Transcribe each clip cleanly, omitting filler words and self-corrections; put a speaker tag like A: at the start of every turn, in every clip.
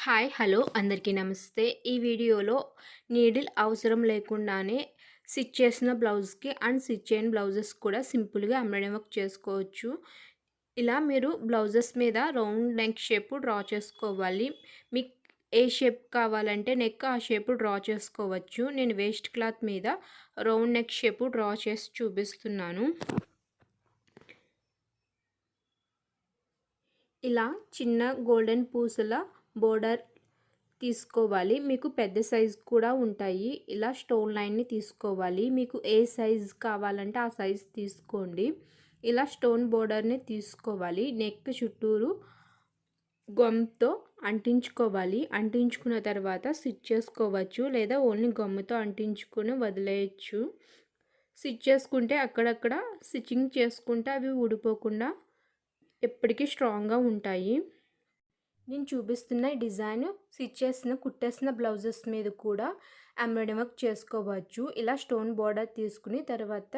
A: Hi hello అందరికీ నమస్తే. ఈ వీడియోలో నీడిల్ అవసరం లేకుండానే స్టిచ్ చేసిన బ్లౌజ్కి అండ్ స్టిచ్ చేయని బ్లౌజెస్ కూడా సింపుల్గా ఎంబ్రాయిడరీ వర్క్ చేసుకోవచ్చు. ఇలా మీరు బ్లౌజెస్ మీద రౌండ్ నెక్ షేప్ డ్రా చేసుకోవాలి. మీకు ఏ షేప్ కావాలంటే నెక్ ఆ షేప్ డ్రా చేసుకోవచ్చు. నేను వేస్ట్ క్లాత్ మీద రౌండ్ నెక్ షేప్ డ్రా చేసి చూపిస్తున్నాను. ఇలా చిన్న గోల్డెన్ పూసల బోర్డర్ తీసుకోవాలి. మీకు పెద్ద సైజ్ కూడా ఉంటాయి. ఇలా స్టోన్ లైన్ని తీసుకోవాలి. మీకు ఏ సైజ్ కావాలంటే ఆ సైజ్ తీసుకోండి. ఇలా స్టోన్ బోర్డర్ని తీసుకోవాలి. నెక్ చుట్టూరు గమ్తో అంటించుకోవాలి. అంటించుకున్న తర్వాత స్టిచ్ చేసుకోవచ్చు, లేదా ఓన్లీ గమ్ముతో అంటించుకొని వదిలేయచ్చు. స్టిచ్ చేసుకుంటే అక్కడక్కడ స్టిచ్చింగ్ చేసుకుంటే అవి ఊడిపోకుండా ఎప్పటికీ స్ట్రాంగ్గా ఉంటాయి. నేను చూపిస్తున్న ఈ డిజైన్ స్టిచ్ చేసిన కుట్టేసిన బ్లౌజెస్ మీద కూడా ఎంబ్రాయిడరీ వర్క్ చేసుకోవచ్చు. ఇలా స్టోన్ బోర్డర్ తీసుకుని తర్వాత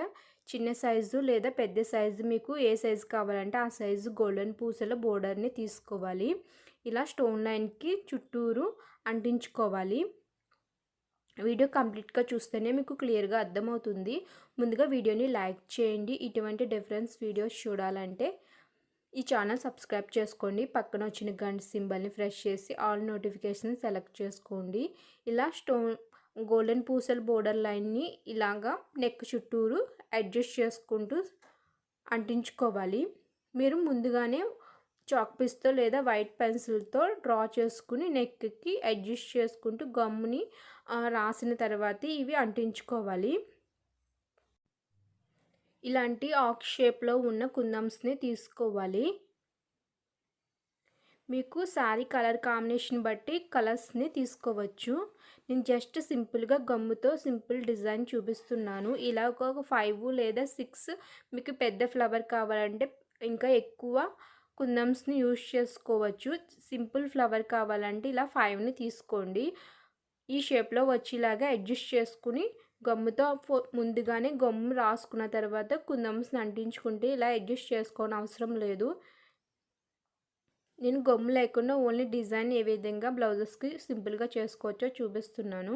A: చిన్న సైజు లేదా పెద్ద సైజు మీకు ఏ సైజు కావాలంటే ఆ సైజు గోల్డెన్ పూసల బోర్డర్ని తీసుకోవాలి. ఇలా స్టోన్ లైన్కి చుట్టూరు అంటించుకోవాలి. వీడియో కంప్లీట్గా చూస్తేనే మీకు క్లియర్గా అర్థమవుతుంది. ముందుగా వీడియోని లైక్ చేయండి. ఇటువంటి డిఫరెన్స్ వీడియోస్ చూడాలంటే ఈ ఛానల్ సబ్స్క్రైబ్ చేసుకోండి. పక్కన వచ్చిన గంట సింబల్ని ప్రెస్ చేసి ఆల్ నోటిఫికేషన్ సెలెక్ట్ చేసుకోండి. ఇలా గోల్డెన్ పూసల బోర్డర్ లైన్ని ఇలాగా నెక్ చుట్టూరు అడ్జస్ట్ చేసుకుంటూ అంటించుకోవాలి. మీరు ముందుగానే చాక్ పీస్తో లేదా వైట్ పెన్సిల్తో డ్రా చేసుకుని నెక్కి అడ్జస్ట్ చేసుకుంటూ గమ్ముని రాసిన తర్వాత ఇవి అంటించుకోవాలి. ఇలాంటి ఆక్ షేప్లో ఉన్న కుందన్స్ని తీసుకోవాలి. మీకు శారీ కలర్ కాంబినేషన్ బట్టి కలర్స్ని తీసుకోవచ్చు. నేను జస్ట్ సింపుల్గా గమ్ముతో సింపుల్ డిజైన్ చూపిస్తున్నాను. ఇలా ఒక 5 లేదా 6 మీకు పెద్ద ఫ్లవర్ కావాలంటే ఇంకా ఎక్కువ కుందన్స్ని యూజ్ చేసుకోవచ్చు. సింపుల్ ఫ్లవర్ కావాలంటే ఇలా 5ని తీసుకోండి. ఈ షేప్లో వచ్చేలాగా అడ్జస్ట్ చేసుకుని గమ్ముతో ముందుగానే గమ్ము రాసుకున్న తర్వాత కుందన్స్ని అంటించుకుంటే ఇలా అడ్జస్ట్ చేసుకోని అవసరం లేదు. నేను గమ్ము లేకుండా ఓన్లీ డిజైన్ ఏ విధంగా బ్లౌజెస్కి సింపుల్గా చేసుకోవచ్చో చూపిస్తున్నాను.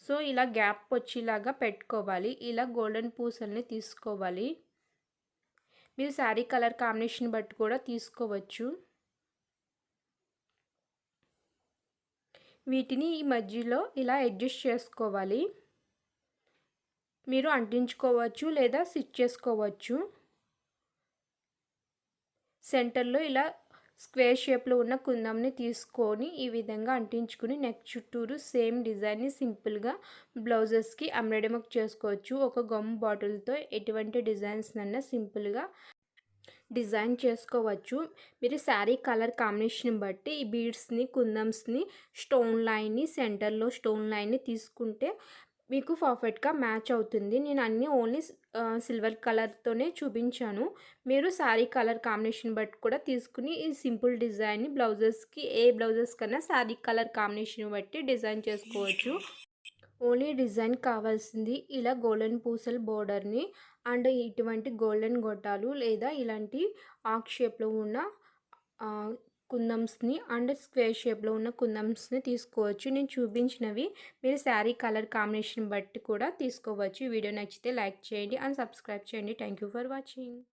A: సో ఇలా గ్యాప్ వచ్చేలాగా పెట్టుకోవాలి. ఇలా గోల్డెన్ పూసల్ని తీసుకోవాలి. మీరు శారీ కలర్ కాంబినేషన్ బట్టి కూడా తీసుకోవచ్చు. వీటిని ఈ మధ్యలో ఇలా అడ్జస్ట్ చేసుకోవాలి. మీరు అంటించుకోవచ్చు లేదా స్టిచ్ చేసుకోవచ్చు. సెంటర్లో ఇలా స్క్వేర్ షేప్లో ఉన్న కుందన్ని తీసుకొని ఈ విధంగా అంటించుకుని నెక్ చుట్టూరు సేమ్ డిజైన్ని సింపుల్గా బ్లౌజెస్కి ఎంబ్రాయిడరీ వర్క్ చేసుకోవచ్చు. ఒక గమ్ బాటిల్తో ఎటువంటి డిజైన్స్ అన్నా సింపుల్గా డిజైన్ చేసుకోవచ్చు. మీరు శారీ కలర్ కాంబినేషన్ బట్టి ఈ బీడ్స్ని కుందన్స్ని స్టోన్ లైన్ని సెంటర్లో స్టోన్ లైన్ని తీసుకుంటే మీకు పర్ఫెక్ట్గా మ్యాచ్ అవుతుంది. నేను అన్నీ ఓన్లీ సిల్వర్ కలర్తోనే చూపించాను. మీరు శారీ కలర్ కాంబినేషన్ బట్టి కూడా తీసుకుని ఈ సింపుల్ డిజైన్ని బ్లౌజెస్కి ఏ బ్లౌజెస్ కన్నా శారీ కలర్ కాంబినేషన్ బట్టి డిజైన్ చేసుకోవచ్చు. ఓన్లీ డిజైన్ కావాల్సింది ఇలా గోల్డెన్ పూసల బోర్డర్ని అండ్ ఇటువంటి గోల్డెన్ గొట్టాలు లేదా ఇలాంటి ఆక్ షేప్లో ఉన్న కుందన్స్ని అండ్ స్క్వేర్ షేప్లో ఉన్న కుందన్స్ని తీసుకోవచ్చు. నేను చూపించినవి మీరు శారీ కలర్ కాంబినేషన్ బట్టి కూడా తీసుకోవచ్చు. వీడియో నచ్చితే లైక్ చేయండి అండ్ సబ్స్క్రైబ్ చేయండి. Thank you for watching.